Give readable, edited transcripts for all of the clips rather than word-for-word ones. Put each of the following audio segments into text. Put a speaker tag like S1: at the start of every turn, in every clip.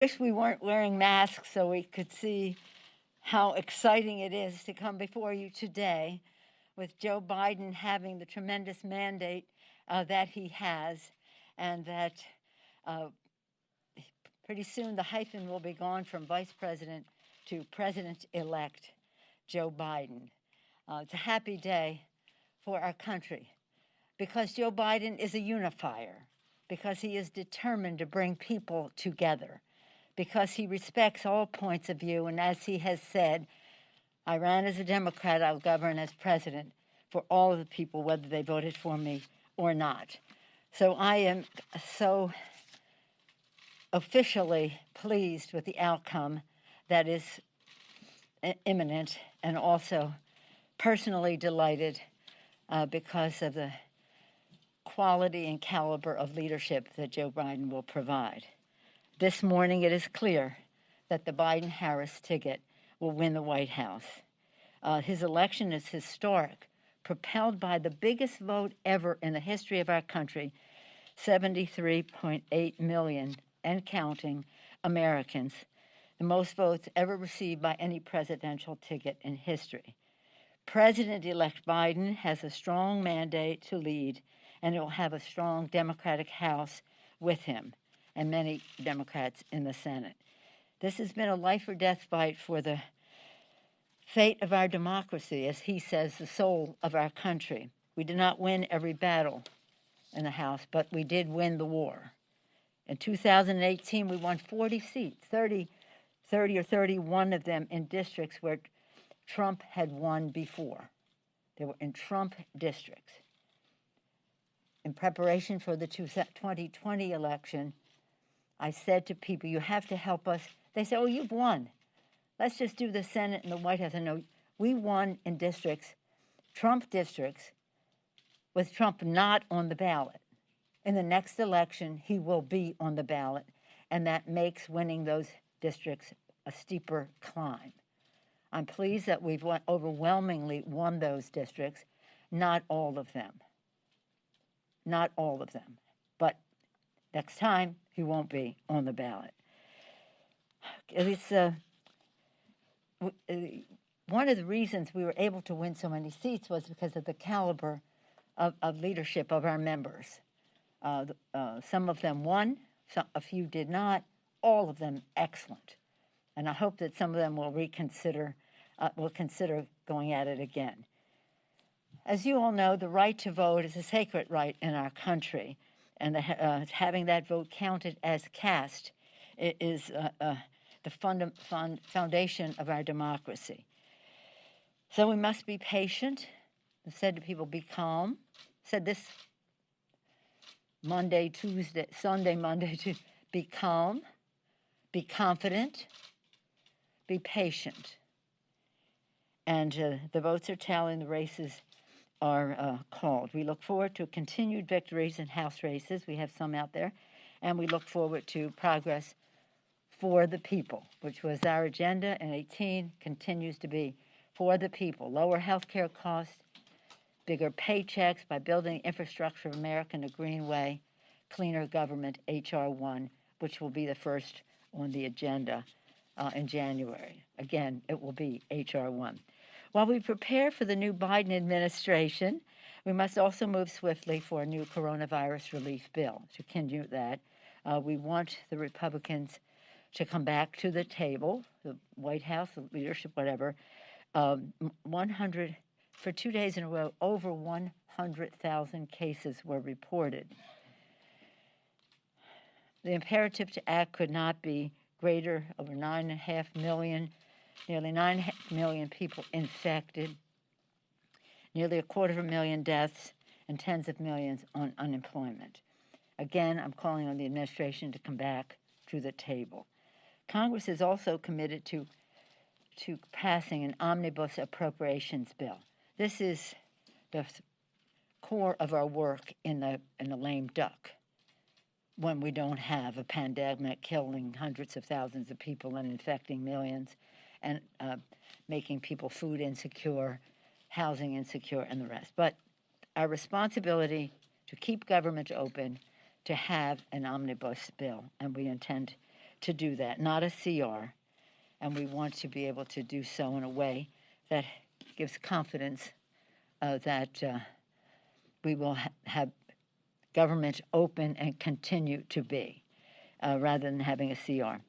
S1: Wish we weren't wearing masks so we could see how exciting it is to come before you today with Joe Biden having the tremendous mandate that he has, and that pretty soon the hyphen will be gone from Vice President to President-elect Joe Biden. It's a happy day for our country because Joe Biden is a unifier, because he is determined to bring people together, because he respects all points of view, and as he has said, I ran as a Democrat, I'll govern as president for all of the people, whether they voted for me or not. So I am so officially pleased with the outcome that is imminent, and also personally delighted because of the quality and caliber of leadership that Joe Biden will provide. This morning it is clear that the Biden-Harris ticket will win the White House. His election is historic, propelled by the biggest vote ever in the history of our country, 73.8 million and counting Americans, the most votes ever received by any presidential ticket in history. President-elect Biden has a strong mandate to lead, and it will have a strong Democratic House with him and many Democrats in the Senate. This has been a life or death fight for the fate of our democracy, as he says, the soul of our country. We did not win every battle in the House, but we did win the war. In 2018, we won 40 seats, 30 or 31 of them in districts where Trump had won before. They were in Trump districts. In preparation for the 2020 election, I said to people, you have to help us. They said, oh, you've won. Let's just do the Senate and the White House. And no, we won in districts, Trump districts, with Trump not on the ballot. In the next election, he will be on the ballot, and that makes winning those districts a steeper climb. I'm pleased that we've overwhelmingly won those districts, not all of them. Not all of them. But next time, he won't be on the ballot. It's one of the reasons we were able to win so many seats was because of the caliber of leadership of our members. Some of them won, a few did not, all of them excellent. And I hope that some of them will consider going at it again. As you all know, the right to vote is a sacred right in our country, and having that vote counted as cast is the foundation of our democracy. So we must be patient. I've said to people, be calm. I said this Monday, Tuesday, be calm, be confident, be patient. And the votes are tallying, the races are called. We look forward to continued victories in House races. We have some out there. And we look forward to progress for the people, which was our agenda in 2018, continues to be for the people. Lower health care costs, bigger paychecks by building infrastructure of America in a green way, cleaner government, H.R. 1, which will be the first on the agenda in January. Again, it will be H.R. 1. While we prepare for the new Biden administration, we must also move swiftly for a new coronavirus relief bill. To continue that, we want the Republicans to come back to the table, the White House, the leadership, whatever. 100 for 2 days in a row, over 100,000 cases were reported. The imperative to act could not be greater. Over 9.5 million, nearly 9.5 million people infected, nearly 250,000 deaths, and tens of millions on unemployment. Again, I'm calling on the administration to come back to the table. Congress is also committed to passing an omnibus appropriations bill. This is the core of our work in the lame duck, when we don't have a pandemic killing hundreds of thousands of people and infecting millions, and making people food insecure, housing insecure, and the rest. But our responsibility to keep government open, to have an omnibus bill, and we intend to do that, not a CR. And we want to be able to do so in a way that gives confidence that we will have government open and continue to be, rather than having a CR.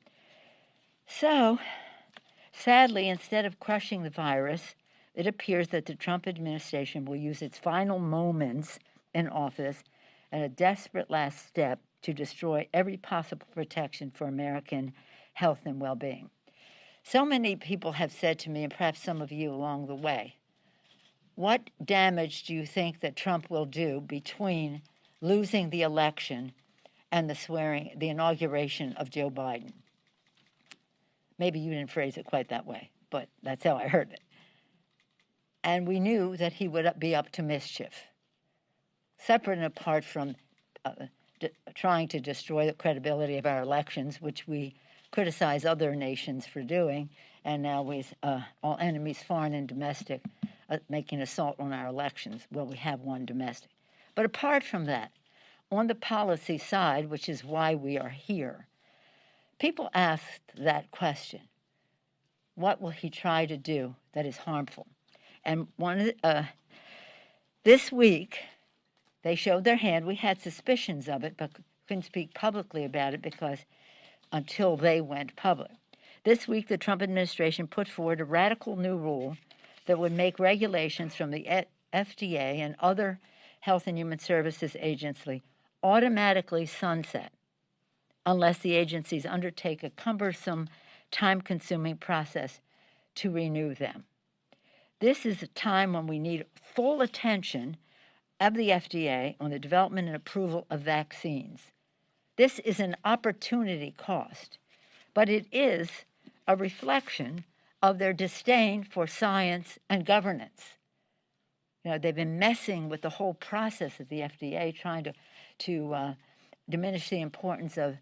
S1: So, sadly, instead of crushing the virus, it appears that the Trump administration will use its final moments in office as a desperate last step to destroy every possible protection for American health and well-being. So many people have said to me, and perhaps some of you along the way, what damage do you think that Trump will do between losing the election and the inauguration of Joe Biden? Maybe you didn't phrase it quite that way, but that's how I heard it. And we knew that he would be up to mischief, separate and apart from trying to destroy the credibility of our elections, which we criticize other nations for doing, and now with all enemies, foreign and domestic, making assault on our elections. Well, we have one domestic. But apart from that, on the policy side, which is why we are here, people asked that question: what will he try to do that is harmful? And this week, they showed their hand. We had suspicions of it, but couldn't speak publicly about it until they went public. This week, the Trump administration put forward a radical new rule that would make regulations from the FDA and other Health and Human Services agency automatically sunset unless the agencies undertake a cumbersome, time-consuming process to renew them. This is a time when we need full attention of the FDA on the development and approval of vaccines. This is an opportunity cost, but it is a reflection of their disdain for science and governance. They've been messing with the whole process of the FDA, trying to diminish the importance of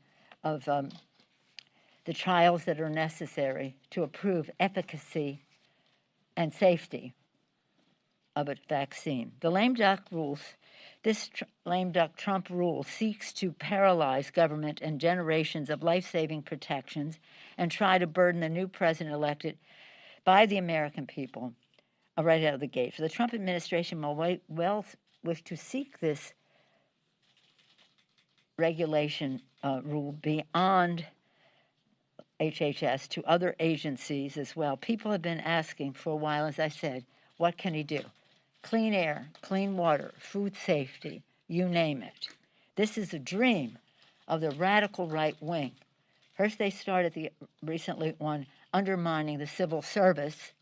S1: the trials that are necessary to approve efficacy and safety of a vaccine. The lame duck rules, this lame duck Trump rule seeks to paralyze government and generations of life-saving protections and try to burden the new president elected by the American people right out of the gate. So the Trump administration will well wish to seek this regulation rule beyond HHS to other agencies as well. People have been asking for a while, as I said, what can he do? Clean air, clean water, food safety, you name it. This is a dream of the radical right wing. First they started recently on undermining the civil service,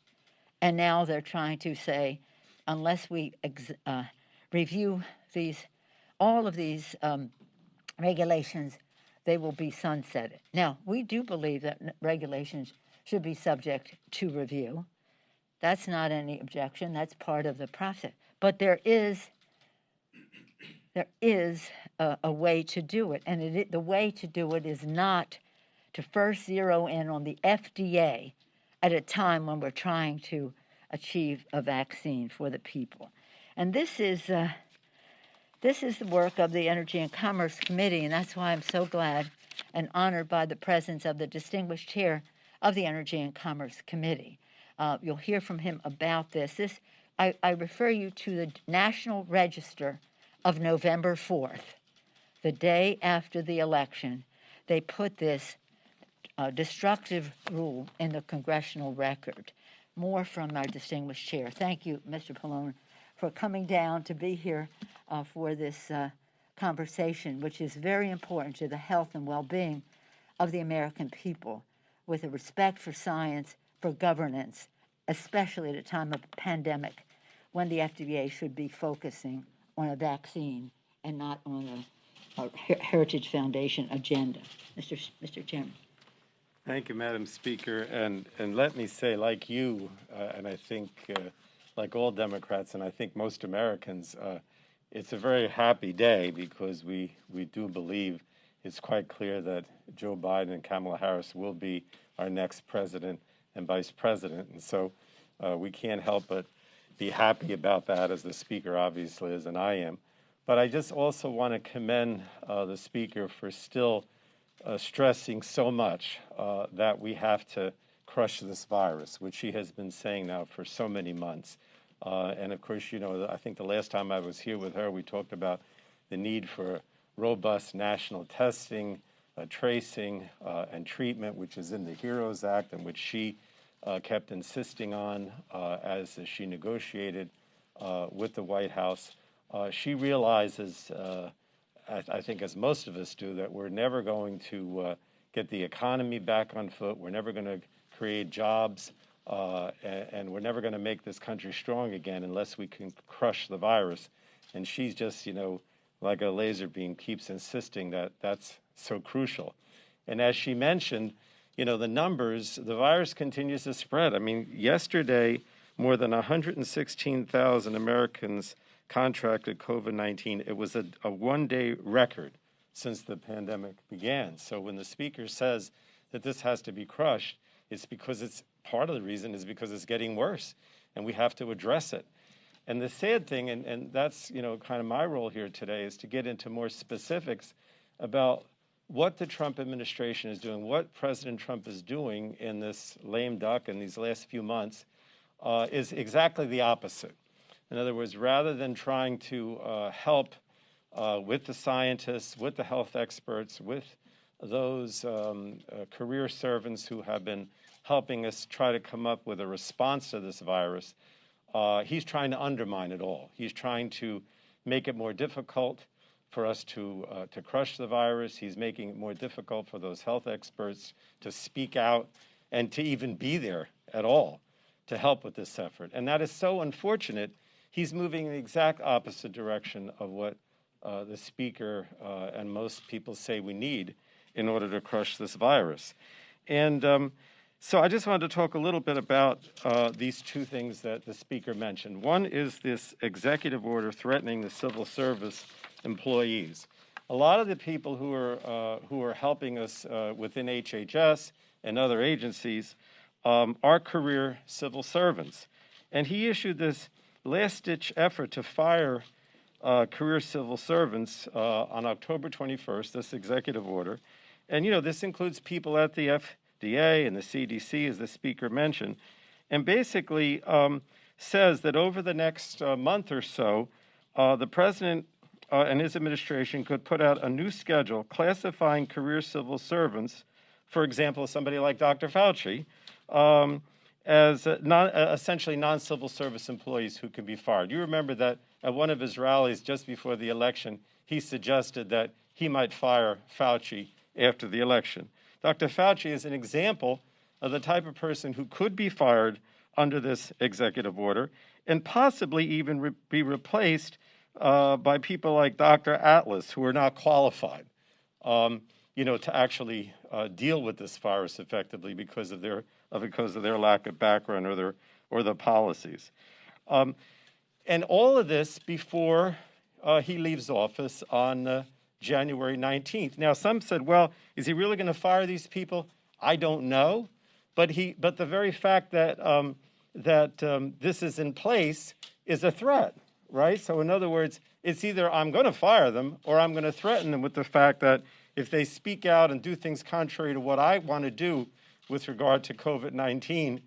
S1: and now they're trying to say, unless we review all of these regulations, they will be sunsetted. Now, we do believe that regulations should be subject to review. That's not any objection. That's part of the process. But there is a way to do it, and the way to do it is not to first zero in on the FDA at a time when we're trying to achieve a vaccine for the people. And this is the work of the Energy and Commerce Committee, and that's why I'm so glad and honored by the presence of the distinguished chair of the Energy and Commerce Committee. You'll hear from him about this. I refer you to the National Register of November 4th, the day after the election. They put this destructive rule in the congressional record. More from our distinguished chair. Thank you, Mr. Pallone, for coming down to be here for this conversation, which is very important to the health and well-being of the American people, with a respect for science, for governance, especially at a time of pandemic when the FDA should be focusing on a vaccine and not on a Heritage Foundation agenda. Mr. Chairman.
S2: Thank you, Madam Speaker. And let me say, like you, and I think like all Democrats, and I think most Americans, it's a very happy day because we do believe it's quite clear that Joe Biden and Kamala Harris will be our next president and vice president. And so we can't help but be happy about that, as the Speaker obviously is, and I am. But I just also want to commend the Speaker for still stressing so much that we have to crush this virus, which she has been saying now for so many months. And of course, I think the last time I was here with her, we talked about the need for robust national testing, tracing, and treatment, which is in the HEROES Act, and which she kept insisting on as she negotiated with the White House. She realizes, I think as most of us do, that we're never going to get the economy back on foot. We're never going to create jobs, and we're never going to make this country strong again unless we can crush the virus. And she's just, like a laser beam, keeps insisting that that's so crucial. And as she mentioned, the numbers, the virus continues to spread. I mean, yesterday, more than 116,000 Americans contracted COVID-19. It was a one-day record since the pandemic began. So when the speaker says that this has to be crushed, it's because part of the reason is because it's getting worse, and we have to address it. And the sad thing, and that's kind of my role here today, is to get into more specifics about what the Trump administration is doing, what President Trump is doing in this lame duck in these last few months, is exactly the opposite. In other words, rather than trying to help with the scientists, with the health experts, with those career servants who have been helping us try to come up with a response to this virus, he's trying to undermine it all. He's trying to make it more difficult for us to crush the virus. He's making it more difficult for those health experts to speak out and to even be there at all to help with this effort. And that is so unfortunate. He's moving in the exact opposite direction of what the speaker and most people say we need in order to crush this virus. And so I just wanted to talk a little bit about these two things that the speaker mentioned. One is this executive order threatening the civil service employees. A lot of the people who are helping us within HHS and other agencies are career civil servants. And he issued this last-ditch effort to fire career civil servants on October 21st, this executive order. And, this includes people at the FDA and the CDC, as the speaker mentioned, and basically says that over the next month or so, the president and his administration could put out a new schedule classifying career civil servants, for example, somebody like Dr. Fauci, as essentially non-civil service employees who can be fired. You remember that at one of his rallies just before the election, he suggested that he might fire Fauci after the election. Dr. Fauci is an example of the type of person who could be fired under this executive order and possibly even be replaced by people like Dr. Atlas, who are not qualified, to actually deal with this virus effectively because of their lack of background or the policies. And all of this before he leaves office on January 19th. Now, some said, well, is he really going to fire these people? I don't know. But the very fact that this is in place is a threat, right? So in other words, it's either I'm going to fire them or I'm going to threaten them with the fact that if they speak out and do things contrary to what I want to do with regard to COVID-19,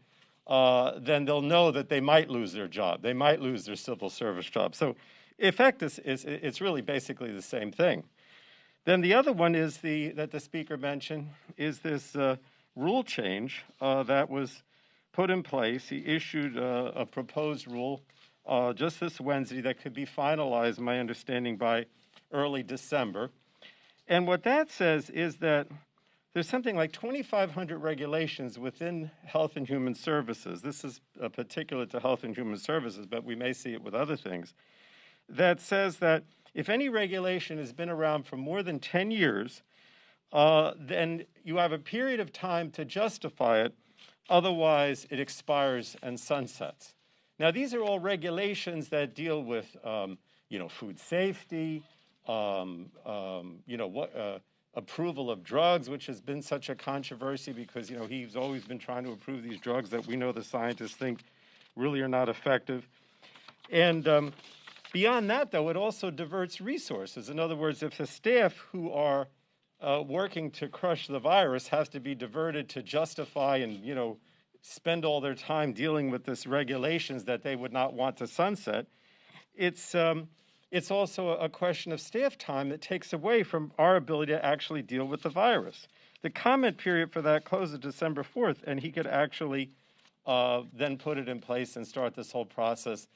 S2: then they'll know that they might lose their job. They might lose their civil service job. So in effect, it's really basically the same thing. Then the other one is that the speaker mentioned is this rule change that was put in place. He issued a proposed rule just this Wednesday that could be finalized, my understanding, by early December. And what that says is that there's something like 2,500 regulations within Health and Human Services. This is particular to Health and Human Services, but we may see it with other things. That says that if any regulation has been around for more than 10 years, then you have a period of time to justify it. Otherwise, it expires and sunsets. Now, these are all regulations that deal with, food safety, approval of drugs, which has been such a controversy because, he's always been trying to approve these drugs that we know the scientists think really are not effective. And beyond that, though, it also diverts resources. In other words, if the staff who are working to crush the virus has to be diverted to justify and, spend all their time dealing with this regulations that they would not want to sunset. It's also a question of staff time that takes away from our ability to actually deal with the virus. The comment period for that closes December 4th, and he could actually then put it in place and start this whole process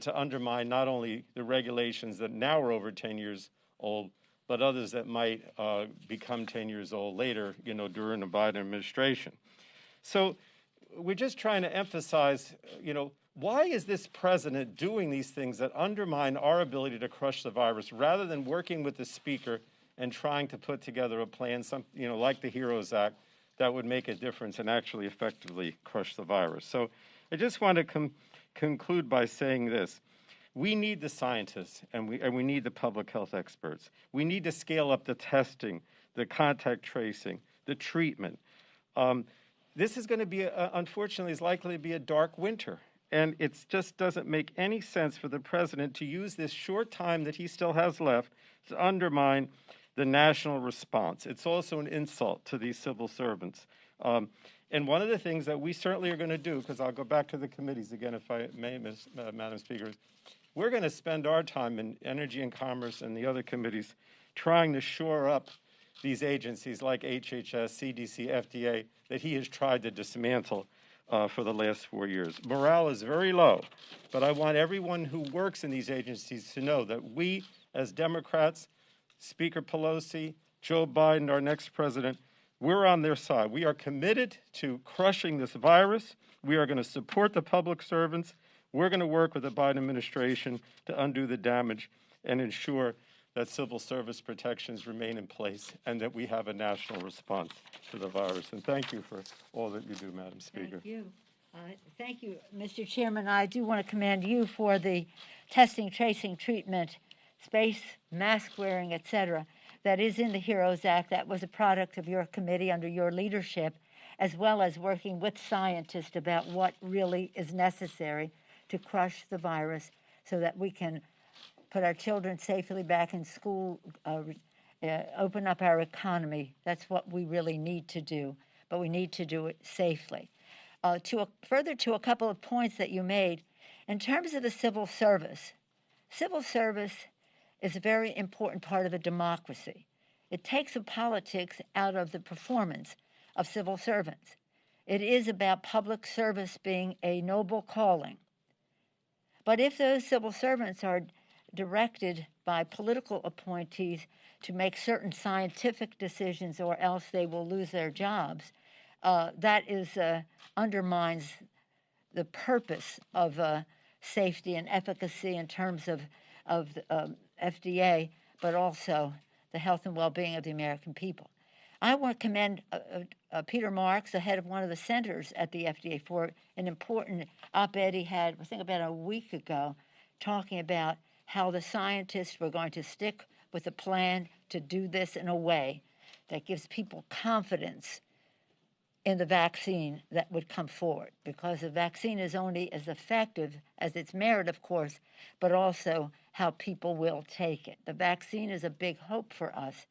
S2: to undermine not only the regulations that now are over 10 years old, but others that might become 10 years old later, during the Biden administration. So we're just trying to emphasize, why is this president doing these things that undermine our ability to crush the virus rather than working with the speaker and trying to put together a plan, like the HEROES Act, that would make a difference and actually effectively crush the virus. So I just want to conclude by saying this. We need the scientists and we need the public health experts. We need to scale up the testing, the contact tracing, the treatment. This is going to be, unfortunately, is likely to be a dark winter. And it just doesn't make any sense for the president to use this short time that he still has left to undermine the national response. It's also an insult to these civil servants. And one of the things that we certainly are going to do, because I'll go back to the committees again, if I may, Madam Speaker, we're going to spend our time in Energy and Commerce and the other committees trying to shore up these agencies like HHS, CDC, FDA, that he has tried to dismantle for the last 4 years. Morale is very low, but I want everyone who works in these agencies to know that we, as Democrats, Speaker Pelosi, Joe Biden, our next president, we're on their side. We are committed to crushing this virus. We are going to support the public servants. We're going to work with the Biden administration to undo the damage and ensure that civil service protections remain in place and that we have a national response to the virus. And thank you for all that you do, Madam Speaker.
S1: Thank you. Thank you, Mr. Chairman. I do want to commend you for the testing, tracing, treatment, space, mask wearing, et cetera, that is in the HEROES Act. That was a product of your committee under your leadership, as well as working with scientists about what really is necessary to crush the virus so that we can put our children safely back in school, open up our economy. That's what we really need to do, but we need to do it safely. Further to a couple of points that you made, in terms of the civil service is a very important part of a democracy. It takes the politics out of the performance of civil servants. It is about public service being a noble calling. But if those civil servants are directed by political appointees to make certain scientific decisions or else they will lose their jobs, that undermines the purpose of safety and efficacy in terms of FDA, but also the health and well-being of the American people. I want to commend Peter Marks, the head of one of the centers at the FDA, for an important op-ed he had, I think about a week ago, talking about how the scientists were going to stick with a plan to do this in a way that gives people confidence in the vaccine that would come forward, because the vaccine is only as effective as its merit, of course, but also how people will take it. The vaccine is a big hope for us,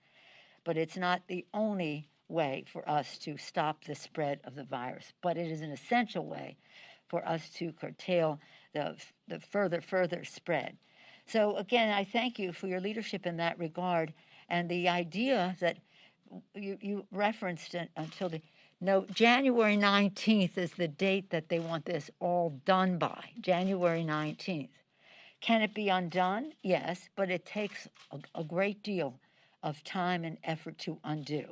S1: but it's not the only way for us to stop the spread of the virus, but it is an essential way for us to curtail the further spread. So again, I thank you for your leadership in that regard, and the idea that you referenced until January 19th is the date that they want this all done by, January 19th. Can it be undone? Yes, but it takes a great deal of time and effort to undo,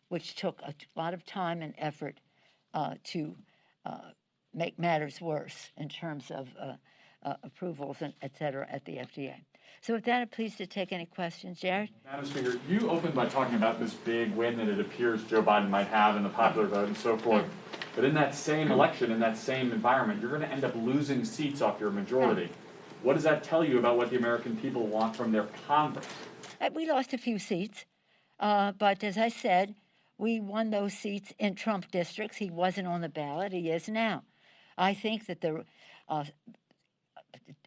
S1: which took a lot of time and effort to make matters worse in terms of approvals and et cetera at the FDA. So with that, I'm pleased to take any questions. Jared?
S3: Madam Speaker, you opened by talking about this big win that it appears Joe Biden might have in the popular vote and so forth. Yeah. But in that same election, in that same environment, you're going to end up losing seats off your majority. Yeah. What does that tell you about what the American people want from their Congress?
S1: We lost a few seats, but as I said, we won those seats in Trump districts. He wasn't on the ballot. He is now. I think that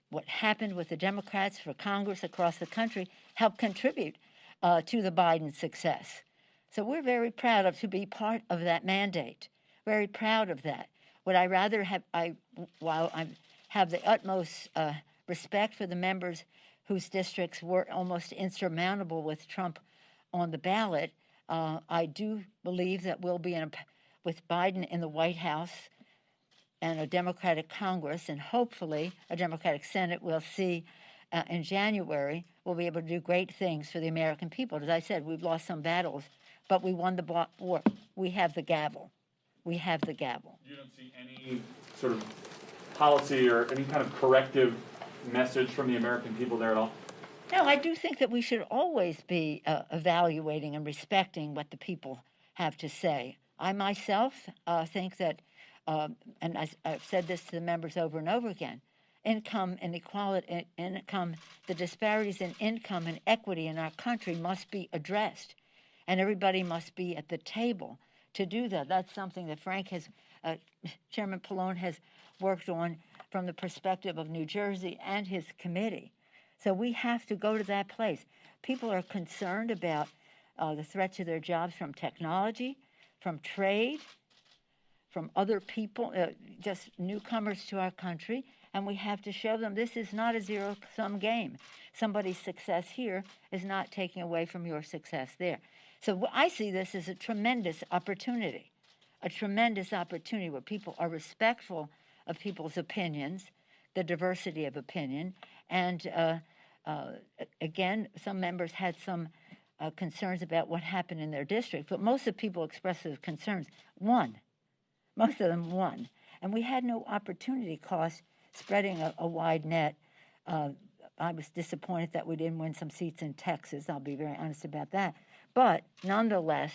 S1: what happened with the Democrats for Congress across the country helped contribute to the Biden success. So we're very proud to be part of that mandate. Very proud of that. Would I rather have, while I have the utmost respect for the members whose districts were almost insurmountable with Trump on the ballot, I do believe that we'll be with Biden in the White House and a Democratic Congress, and hopefully a Democratic Senate, we'll see in January, we'll be able to do great things for the American people. As I said, we've lost some battles, but we won the war. We have the gavel. We have the gavel.
S3: You don't see any sort of policy or any kind of corrective message from the American people there at all?
S1: No, I do think that we should always be evaluating and respecting what the people have to say. I myself think that, and I've said this to the members over and over again, income inequality, the disparities in income and equity in our country must be addressed, and everybody must be at the table to do that. That's something that Chairman Pallone has worked on from the perspective of New Jersey and his committee. So we have to go to that place. People are concerned about the threat to their jobs from technology, from trade, from other people, just newcomers to our country, and we have to show them this is not a zero-sum game. Somebody's success here is not taking away from your success there. So I see this as a tremendous opportunity where people are respectful of people's opinions, the diversity of opinion, and again, some members had some concerns about what happened in their district, but most of the people expressed those concerns most of them won. And we had no opportunity cost spreading a wide net. I was disappointed that we didn't win some seats in Texas. I'll be very honest about that. But nonetheless,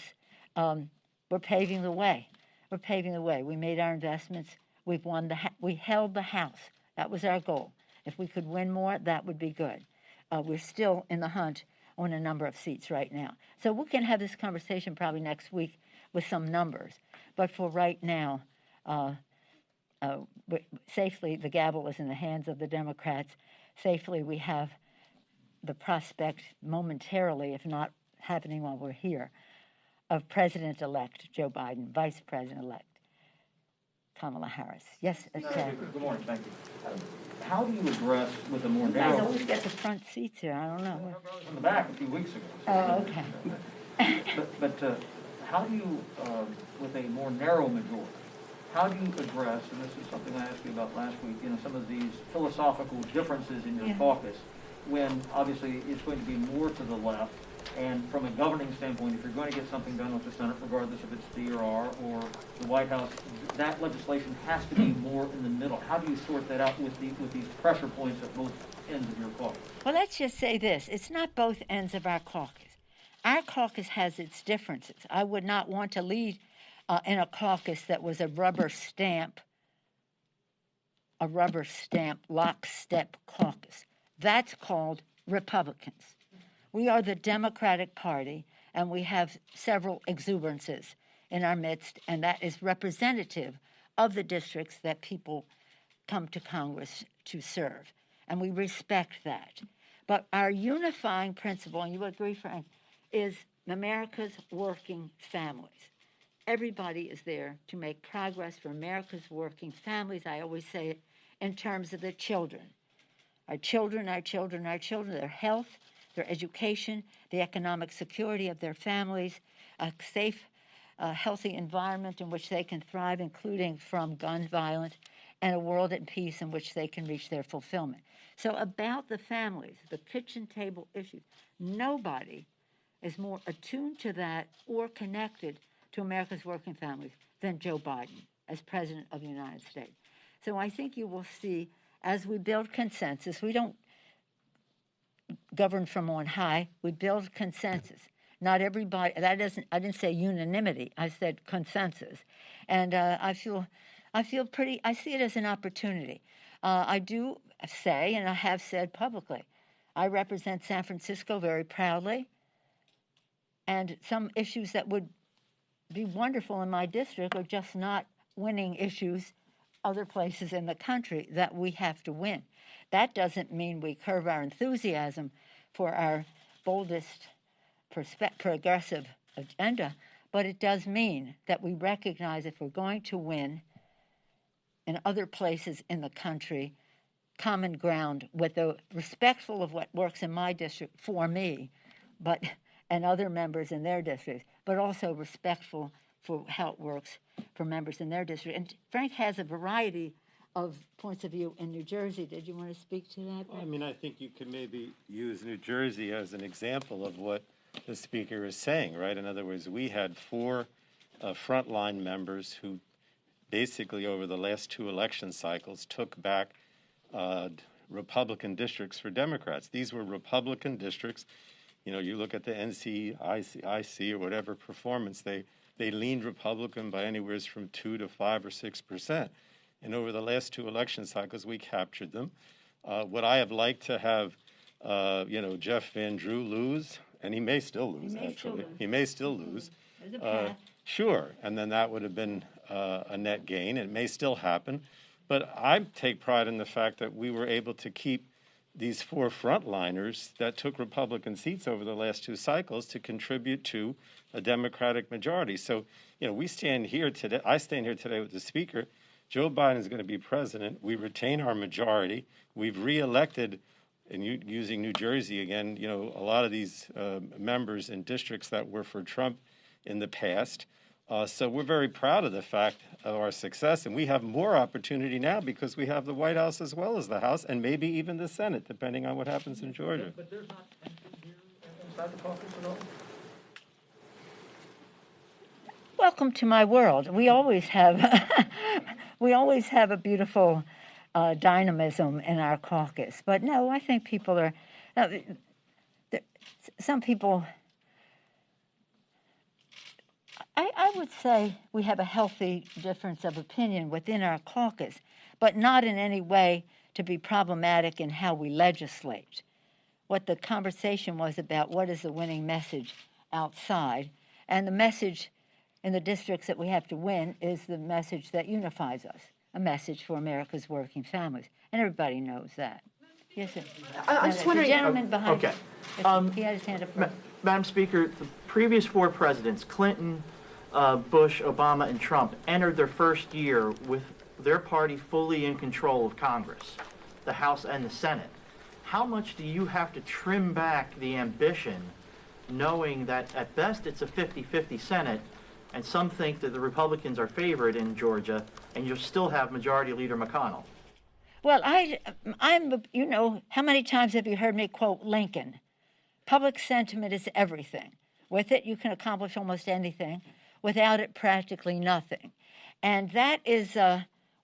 S1: we're paving the way. We're paving the way. We made our investments. We've won we held the House. That was our goal. If we could win more, that would be good. We're still in the hunt on a number of seats right now. So we can have this conversation probably next week with some numbers. But for right now, safely, the gavel is in the hands of the Democrats. Safely, we have the prospect momentarily, if not happening while we're here, of President-elect Joe Biden, Vice President-elect Kamala Harris. Yes,
S4: Good morning, thank you. How do you address with a more
S1: you
S4: narrow...
S1: guys always get the front seats here, I don't know.
S4: In the back a few weeks ago.
S1: Oh, okay.
S4: But how do you, with a more narrow majority, how do you address, and this is something I asked you about last week, some of these philosophical differences in your caucus, when obviously it's going to be more to the left, and from a governing standpoint, if you're going to get something done with the Senate, regardless if it's DRR or the White House, that legislation has to be more in the middle. How do you sort that out with these pressure points at both ends of your caucus?
S1: Well, let's just say this. It's not both ends of our caucus. Our caucus has its differences. I would not want to lead in a caucus that was a rubber stamp lockstep caucus. That's called Republicans. We are the Democratic Party, and we have several exuberances in our midst, and that is representative of the districts that people come to Congress to serve. And we respect that. But our unifying principle, and you agree, Frank, is America's working families. Everybody is there to make progress for America's working families. I always say it in terms of the children. Our children, their health, their education, the economic security of their families, a safe, healthy environment in which they can thrive, including from gun violence, and a world at peace in which they can reach their fulfillment. So about the families, the kitchen table issues, nobody is more attuned to that or connected to America's working families than Joe Biden as President of the United States. So I think you will see, as we build consensus, we don't govern from on high, we build consensus. Not everybody, I didn't say unanimity, I said consensus. And I see it as an opportunity. I do say, and I have said publicly, I represent San Francisco very proudly, and some issues that would be wonderful in my district are just not winning issues other places in the country that we have to win. That doesn't mean we curb our enthusiasm for our boldest, progressive agenda, but it does mean that we recognize if we're going to win in other places in the country, common ground with the respectful of what works in my district for me, but and other members in their districts, but also respectful for how it works for members in their district. And Frank has a variety of points of view in New Jersey. Did you want to speak to that?
S2: I mean, I think you could maybe use New Jersey as an example of what the speaker is saying, right? In other words, we had four frontline members who basically over the last two election cycles took back Republican districts for Democrats. These were Republican districts. You know, you look at the NCIC or whatever performance, they leaned Republican by anywhere from 2 to 5 or 6%. And over the last two election cycles, we captured them. Would I have liked to have, Jeff Van Drew lose? And he may still lose, actually. He may still lose.
S1: There's a path.
S2: Sure, and then that would have been a net gain. It may still happen. But I take pride in the fact that we were able to keep these four frontliners that took Republican seats over the last two cycles to contribute to a Democratic majority. So, we stand here today. I stand here today with the Speaker. Joe Biden is going to be president. We retain our majority. We've reelected, and using New Jersey again, a lot of these members in districts that were for Trump in the past. So we're very proud of the fact of our success, and we have more opportunity now because we have the White House as well as the House, and maybe even the Senate, depending on what happens in Georgia.
S4: But there's not tension here inside the caucus at all?
S1: Welcome to my world. We always have a beautiful dynamism in our caucus. But no, I think people are. Some people. I would say we have a healthy difference of opinion within our caucus, but not in any way to be problematic in how we legislate. What the conversation was about, what is the winning message outside, and the message in the districts that we have to win is the message that unifies us, a message for America's working families, and everybody knows that. Yes, sir.
S5: I was just wondering.
S1: The gentleman behind
S5: okay.
S1: He had his hand up.
S5: Madam Speaker, the previous four presidents, Clinton, Bush, Obama, and Trump, entered their first year with their party fully in control of Congress, the House and the Senate. How much do you have to trim back the ambition, knowing that at best it's a 50-50 Senate, and some think that the Republicans are favored in Georgia, and you'll still have Majority Leader McConnell?
S1: Well, I'm, how many times have you heard me quote Lincoln? Public sentiment is everything. With it, you can accomplish almost anything. Without it, practically nothing. And that is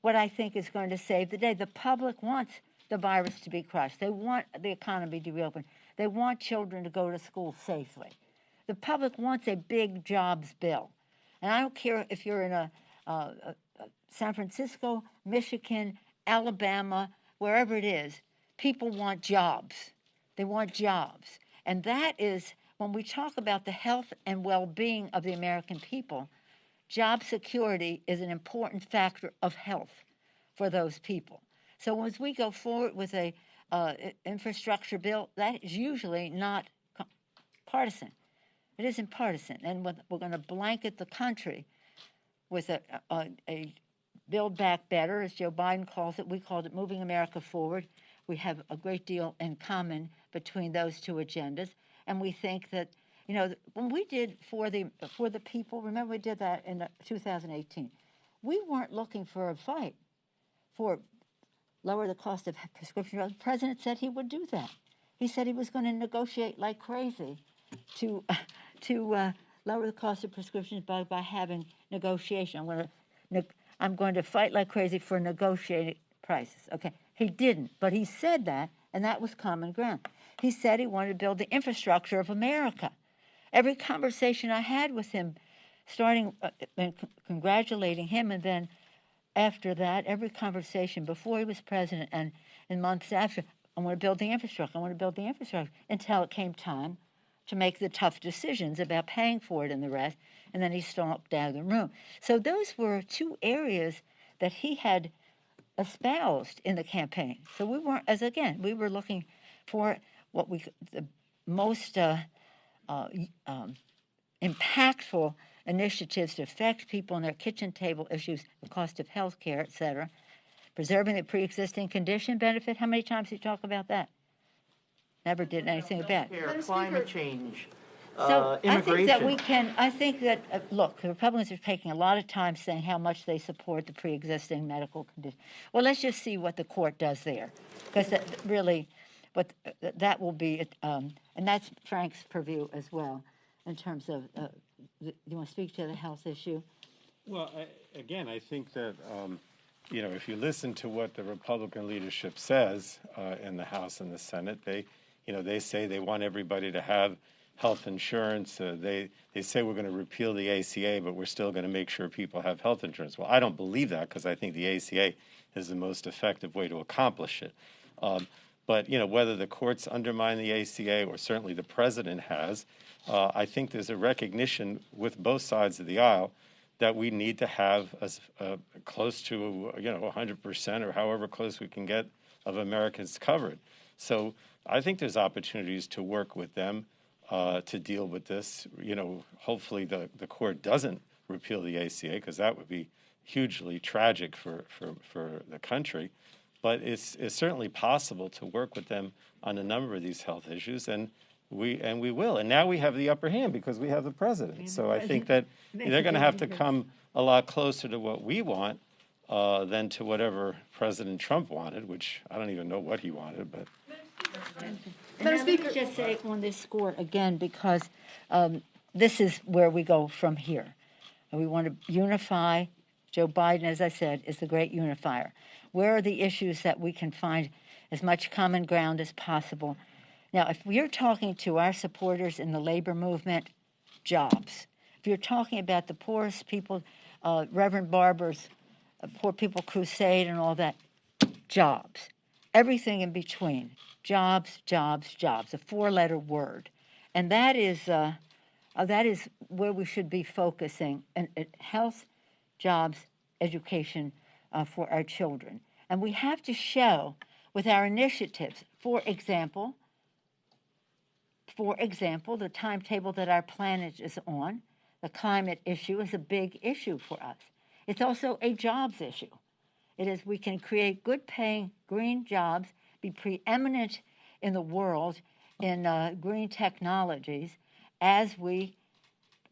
S1: what I think is going to save the day. The public wants the virus to be crushed. They want the economy to reopen. They want children to go to school safely. The public wants a big jobs bill. And I don't care if you're in a San Francisco, Michigan, Alabama, wherever it is, people want jobs. They want jobs. And that is, when we talk about the health and well-being of the American people, job security is an important factor of health for those people. So as we go forward with a infrastructure bill, that is usually not partisan. It isn't partisan. And we're going to blanket the country with a Build Back Better, as Joe Biden calls it. We called it Moving America Forward. We have a great deal in common between those two agendas. And we think that, when we did for the people, remember we did that in 2018, we weren't looking for a fight for lower the cost of prescription drugs. The president said he would do that. He said he was going to negotiate like crazy to lower the cost of prescriptions by having negotiation. I'm going to fight like crazy for negotiated prices. Okay, he didn't, but he said that, and that was common ground. He said he wanted to build the infrastructure of America. Every conversation I had with him, starting and congratulating him, and then after that, every conversation before he was president and in months after, I want to build the infrastructure, I want to build the infrastructure, until it came time to make the tough decisions about paying for it and the rest, and then he stalked out of the room. So those were two areas that he had espoused in the campaign. So we weren't, we were looking for the most impactful initiatives to affect people and their kitchen table issues, the cost of health care, et cetera. Preserving the pre-existing condition benefit. How many times did you talk about that? Never did anything about it.
S5: Healthcare, climate change,
S1: So
S5: immigration.
S1: I think that, look, the Republicans are taking a lot of time saying how much they support the pre-existing medical condition. Well, let's just see what the court does there, because that really, that will be, and that's Frank's purview as well, in terms of, you want to speak to the health issue?
S2: Well, I think that, if you listen to what the Republican leadership says in the House and the Senate, they say they want everybody to have health insurance. They say we're going to repeal the ACA, but we're still going to make sure people have health insurance. Well, I don't believe that, because I think the ACA is the most effective way to accomplish it. But whether the courts undermine the ACA or certainly the president has, I think there's a recognition with both sides of the aisle that we need to have close to 100% or however close we can get of Americans covered. So I think there's opportunities to work with them to deal with this. Hopefully the court doesn't repeal the ACA, because that would be hugely tragic for the country. But it's certainly possible to work with them on a number of these health issues, and we will. And now we have the upper hand because we have the president. So I think that they're going to have to come a lot closer to what we want than to whatever President Trump wanted, which I don't even know what he wanted. But
S1: Let me just say on this score again, because this is where we go from here. And we want to unify. Joe Biden, as I said, is the great unifier. Where are the issues that we can find as much common ground as possible? Now, if we're talking to our supporters in the labor movement, jobs. If you're talking about the poorest people, Reverend Barber's Poor People Crusade and all that, jobs. Everything in between, jobs, jobs, jobs, a four-letter word. And that is where we should be focusing, and health, jobs, education for our children. And we have to show with our initiatives, for example, the timetable that our planet is on, the climate issue is a big issue for us. It's also a jobs issue. It is, we can create good-paying green jobs, be preeminent in the world in green technologies as we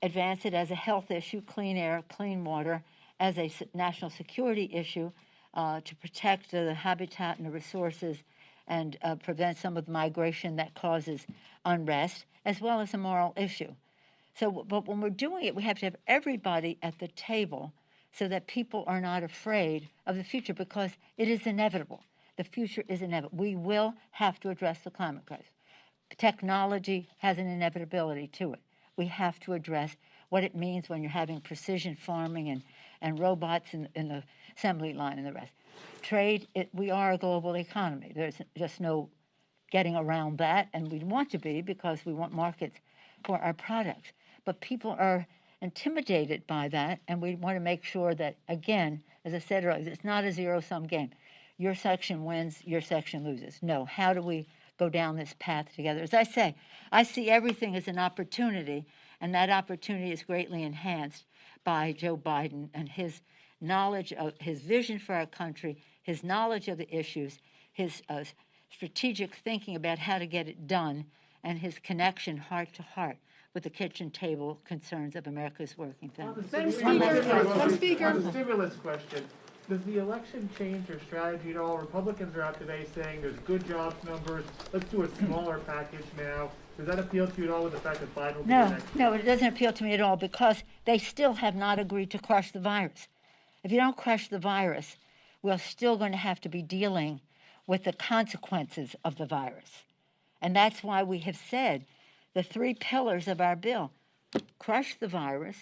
S1: advance it as a health issue, clean air, clean water, as a national security issue to protect the habitat and the resources and prevent some of the migration that causes unrest, as well as a moral issue. So, but when we're doing it, we have to have everybody at the table so that people are not afraid of the future, because it is inevitable. The future is inevitable. We will have to address the climate crisis. Technology has an inevitability to it. We have to address what it means when you're having precision farming and robots in the assembly line and the rest. Trade, we are a global economy. There's just no getting around that, and we want to be because we want markets for our products. But people are intimidated by that, and we want to make sure that, again, as I said earlier, it's not a zero-sum game. Your section wins, your section loses. No, how do we go down this path together? As I say, I see everything as an opportunity, and that opportunity is greatly enhanced by Joe Biden and his knowledge of his vision for our country, his knowledge of the issues, his strategic thinking about how to get it done, and his connection heart to heart with the kitchen table concerns of America's working families.
S6: Madam Speaker. On the stimulus question, does the election change your strategy at all? Republicans are out today saying there's good jobs numbers. Let's do a smaller package now. Does that appeal to you at all with the fact that Biden will be the next?
S1: No, it doesn't appeal to me at all, because they still have not agreed to crush the virus. If you don't crush the virus, we're still going to have to be dealing with the consequences of the virus. And that's why we have said the three pillars of our bill: crush the virus,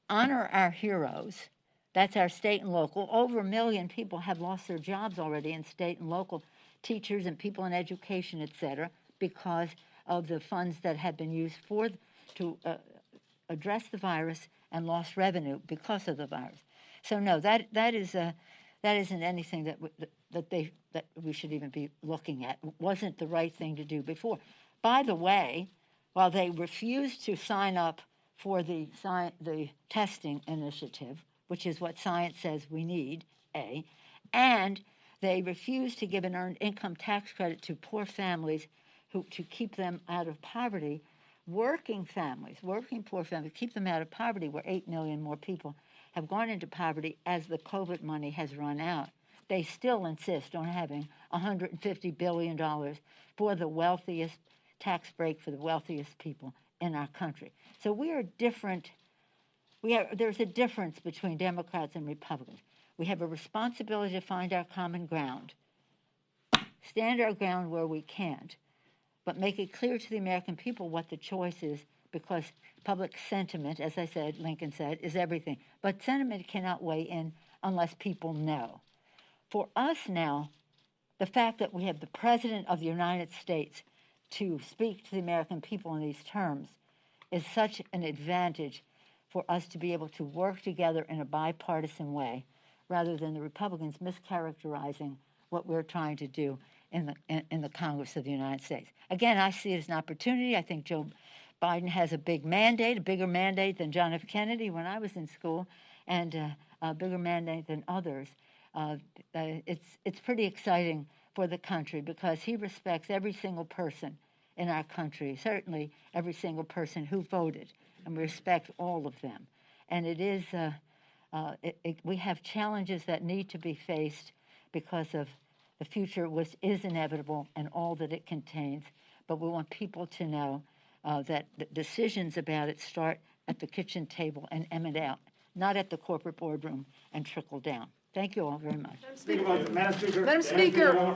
S1: honor our heroes, that's our state and local. Over 1 million people have lost their jobs already in state and local, teachers and people in education, et cetera, because of the funds that had been used to address the virus and lost revenue because of the virus. So no, that isn't anything that we should even be looking at. It wasn't the right thing to do before. By the way, while they refused to sign up for the testing initiative, which is what science says we need, A, and they refuse to give an earned income tax credit to poor families to keep them out of poverty. Working poor families, keep them out of poverty, where 8 million more people have gone into poverty as the COVID money has run out. They still insist on having $150 billion for the wealthiest tax break for the wealthiest people in our country. So we are different. There's a difference between Democrats and Republicans. We have a responsibility to find our common ground, stand our ground where we can't, but make it clear to the American people what the choice is, because public sentiment, as I said, Lincoln said, is everything. But sentiment cannot weigh in unless people know. For us now, the fact that we have the President of the United States to speak to the American people in these terms is such an advantage for us to be able to work together in a bipartisan way, rather than the Republicans mischaracterizing what we're trying to do in the Congress of the United States. Again, I see it as an opportunity. I think Joe Biden has a big mandate, a bigger mandate than John F. Kennedy when I was in school, and a bigger mandate than others. It's pretty exciting for the country because he respects every single person in our country, certainly every single person who voted, and we respect all of them. And it is, we have challenges that need to be faced because of the future, which is inevitable and all that it contains. But we want people to know that the decisions about it start at the kitchen table and emanate out, not at the corporate boardroom and trickle down. Thank you all very much.
S6: Madam Speaker.
S7: Madam Speaker.